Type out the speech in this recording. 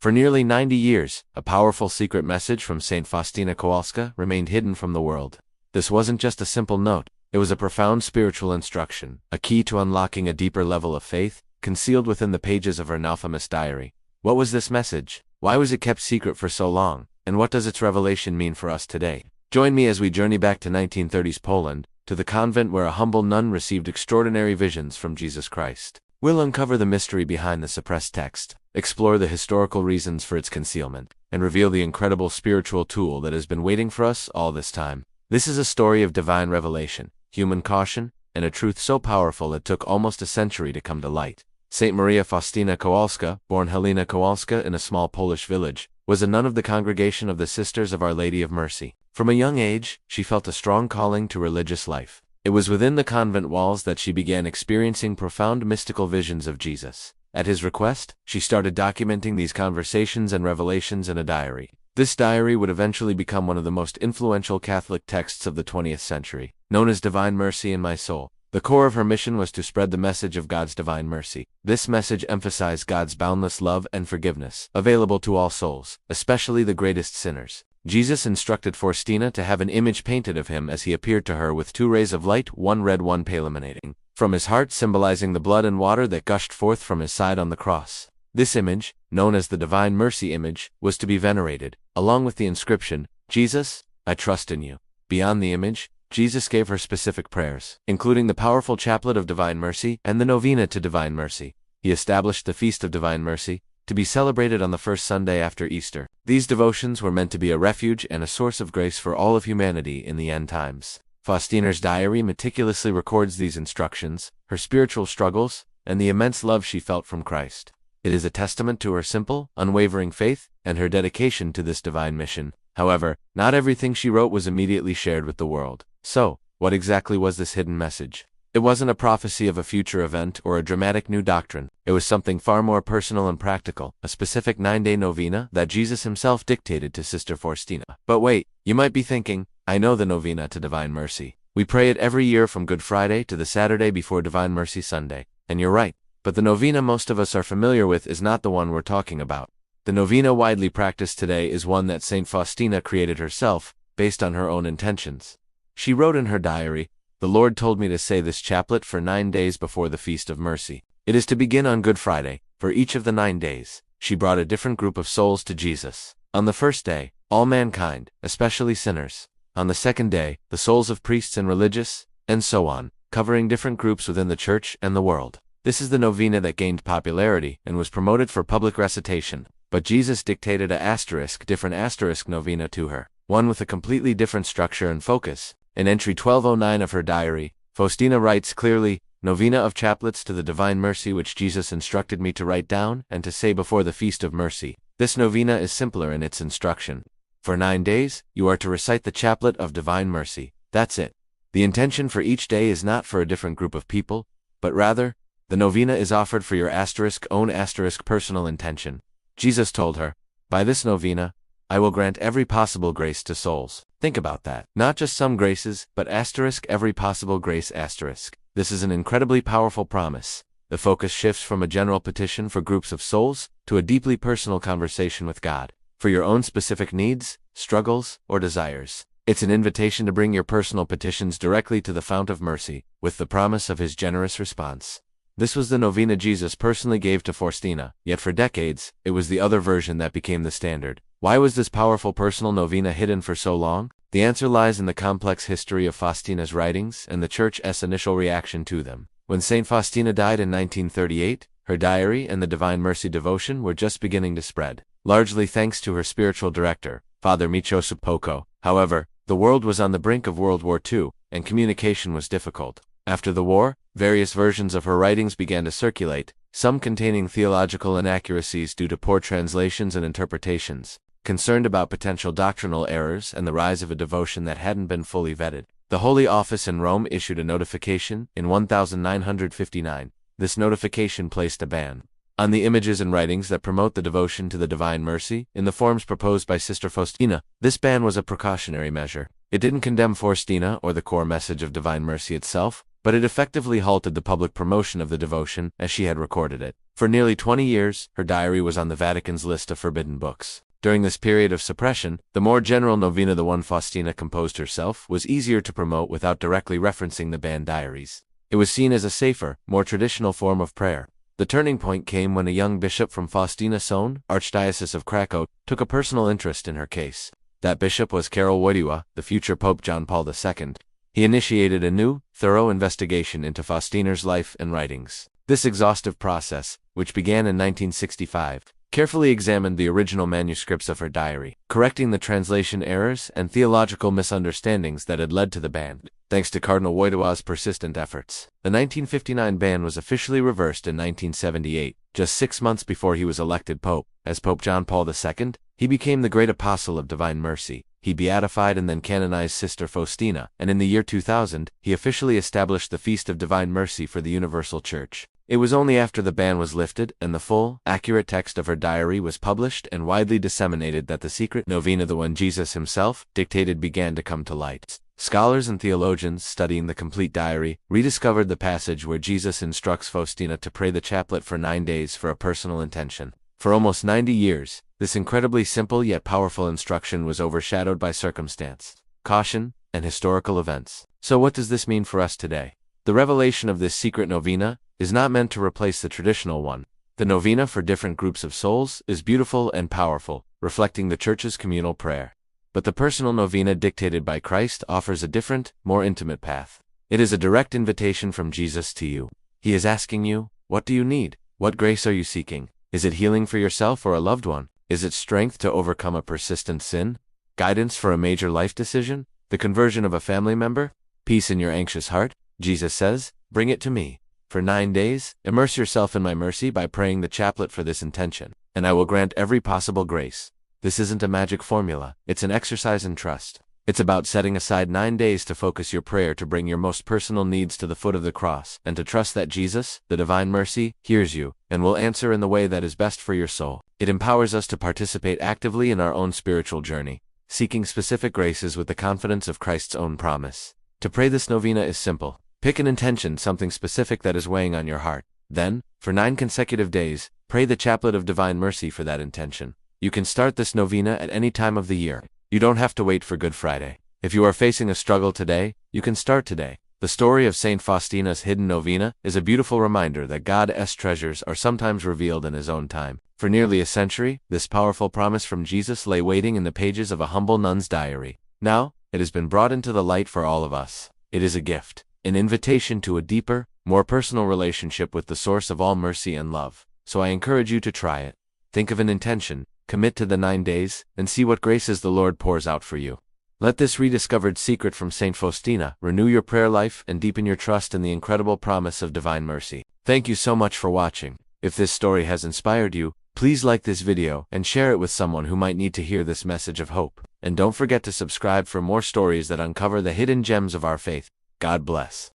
For nearly 90 years, a powerful secret message from Saint Faustina Kowalska remained hidden from the world. This wasn't just a simple note, it was a profound spiritual instruction, a key to unlocking a deeper level of faith, concealed within the pages of her infamous diary. What was this message? Why was it kept secret for so long? And what does its revelation mean for us today? Join me as we journey back to 1930s Poland, to the convent where a humble nun received extraordinary visions from Jesus Christ. We'll uncover the mystery behind the suppressed text, explore the historical reasons for its concealment, and reveal the incredible spiritual tool that has been waiting for us all this time. This is a story of divine revelation, human caution, and a truth so powerful it took almost a century to come to light. Saint Maria Faustina Kowalska, born Helena Kowalska in a small Polish village, was a nun of the Congregation of the Sisters of Our Lady of Mercy. From a young age, she felt a strong calling to religious life. It was within the convent walls that she began experiencing profound mystical visions of Jesus. At his request, she started documenting these conversations and revelations in a diary. This diary would eventually become one of the most influential Catholic texts of the 20th century, known as Divine Mercy in My Soul. The core of her mission was to spread the message of God's divine mercy. This message emphasized God's boundless love and forgiveness, available to all souls, especially the greatest sinners. Jesus instructed Faustina to have an image painted of him as he appeared to her with two rays of light, one red, one pale, emanating from his heart, symbolizing the blood and water that gushed forth from his side on the cross. This image, known as the Divine Mercy image, was to be venerated, along with the inscription, "Jesus, I trust in you." Beyond the image, Jesus gave her specific prayers, including the powerful Chaplet of Divine Mercy and the Novena to Divine Mercy. He established the Feast of Divine Mercy, to be celebrated on the first Sunday after Easter. These devotions were meant to be a refuge and a source of grace for all of humanity in the end times. Faustina's diary meticulously records these instructions, her spiritual struggles, and the immense love she felt from Christ. It is a testament to her simple, unwavering faith and her dedication to this divine mission. However, not everything she wrote was immediately shared with the world. So, what exactly was this hidden message? It wasn't a prophecy of a future event or a dramatic new doctrine. It was something far more personal and practical, a specific 9-day novena that Jesus himself dictated to Sister Faustina. But wait, you might be thinking, I know the novena to Divine Mercy. We pray it every year from Good Friday to the Saturday before Divine Mercy Sunday. And you're right, but the novena most of us are familiar with is not the one we're talking about. The novena widely practiced today is one that Saint Faustina created herself, based on her own intentions. She wrote in her diary, "The Lord told me to say this chaplet for 9 days before the Feast of Mercy. It is to begin on Good Friday. For each of the 9 days, she brought a different group of souls to Jesus. On the first day, all mankind, especially sinners. On the second day, the souls of priests and religious, and so on, covering different groups within the church and the world." This is the novena that gained popularity and was promoted for public recitation. But Jesus dictated different asterisk novena to her, one with a completely different structure and focus. In entry 1209 of her diary, Faustina writes clearly, "Novena of chaplets to the Divine Mercy which Jesus instructed me to write down and to say before the Feast of Mercy." This novena is simpler in its instruction. For 9 days, you are to recite the Chaplet of Divine Mercy. That's it. The intention for each day is not for a different group of people, but rather, the novena is offered for your own personal intention. Jesus told her, "By this novena, I will grant every possible grace to souls." Think about that. Not just some graces, but every possible grace . This is an incredibly powerful promise. The focus shifts from a general petition for groups of souls to a deeply personal conversation with God, for your own specific needs, struggles, or desires. It's an invitation to bring your personal petitions directly to the fount of mercy, with the promise of his generous response. This was the novena Jesus personally gave to Faustina, yet for decades, it was the other version that became the standard. Why was this powerful personal novena hidden for so long? The answer lies in the complex history of Faustina's writings and the Church's initial reaction to them. When Saint Faustina died in 1938, her diary and the Divine Mercy devotion were just beginning to spread, largely thanks to her spiritual director, Father Micio Supoko. However, the world was on the brink of World War II, and communication was difficult. After the war, various versions of her writings began to circulate, some containing theological inaccuracies due to poor translations and interpretations. Concerned about potential doctrinal errors and the rise of a devotion that hadn't been fully vetted, the Holy Office in Rome issued a notification in 1959. This notification placed a ban on the images and writings that promote the devotion to the Divine Mercy in the forms proposed by Sister Faustina. This ban was a precautionary measure. It didn't condemn Faustina or the core message of Divine Mercy itself, but it effectively halted the public promotion of the devotion as she had recorded it. For nearly 20 years, her diary was on the Vatican's list of forbidden books. During this period of suppression, the more general novena, the one Faustina composed herself, was easier to promote without directly referencing the banned diaries. It was seen as a safer, more traditional form of prayer. The turning point came when a young bishop from Faustina's own Archdiocese of Krakow took a personal interest in her case. That bishop was Karol Wojtyła, the future Pope John Paul II. He initiated a new, thorough investigation into Faustina's life and writings. This exhaustive process, which began in 1965, carefully examined the original manuscripts of her diary, correcting the translation errors and theological misunderstandings that had led to the ban. Thanks to Cardinal Wojtyła's persistent efforts, the 1959 ban was officially reversed in 1978, just 6 months before he was elected Pope. As Pope John Paul II, he became the great apostle of divine mercy. He beatified and then canonized Sister Faustina, and in the year 2000, he officially established the Feast of Divine Mercy for the Universal Church. It was only after the ban was lifted and the full, accurate text of her diary was published and widely disseminated that the secret novena, the one Jesus himself dictated, began to come to light. Scholars and theologians studying the complete diary rediscovered the passage where Jesus instructs Faustina to pray the chaplet for 9 days for a personal intention. For almost 90 years, this incredibly simple yet powerful instruction was overshadowed by circumstance, caution, and historical events. So what does this mean for us today? The revelation of this secret novena is not meant to replace the traditional one. The novena for different groups of souls is beautiful and powerful, reflecting the Church's communal prayer. But the personal novena dictated by Christ offers a different, more intimate path. It is a direct invitation from Jesus to you. He is asking you, what do you need? What grace are you seeking? Is it healing for yourself or a loved one? Is it strength to overcome a persistent sin? Guidance for a major life decision? The conversion of a family member? Peace in your anxious heart? Jesus says, bring it to me. For 9 days, immerse yourself in my mercy by praying the chaplet for this intention, and I will grant every possible grace. This isn't a magic formula, it's an exercise in trust. It's about setting aside 9 days to focus your prayer to bring your most personal needs to the foot of the cross, and to trust that Jesus, the divine mercy, hears you, and will answer in the way that is best for your soul. It empowers us to participate actively in our own spiritual journey, seeking specific graces with the confidence of Christ's own promise. To pray this novena is simple. Pick an intention, something specific that is weighing on your heart. Then, for 9 consecutive days, pray the chaplet of divine mercy for that intention. You can start this novena at any time of the year. You don't have to wait for Good Friday. If you are facing a struggle today, you can start today. The story of Saint Faustina's hidden novena is a beautiful reminder that God's treasures are sometimes revealed in His own time. For nearly a century, this powerful promise from Jesus lay waiting in the pages of a humble nun's diary. Now, it has been brought into the light for all of us. It is a gift, an invitation to a deeper, more personal relationship with the source of all mercy and love. So I encourage you to try it. Think of an intention, commit to the 9 days, and see what graces the Lord pours out for you. Let this rediscovered secret from Saint Faustina renew your prayer life and deepen your trust in the incredible promise of divine mercy. Thank you so much for watching. If this story has inspired you, please like this video and share it with someone who might need to hear this message of hope. And don't forget to subscribe for more stories that uncover the hidden gems of our faith. God bless.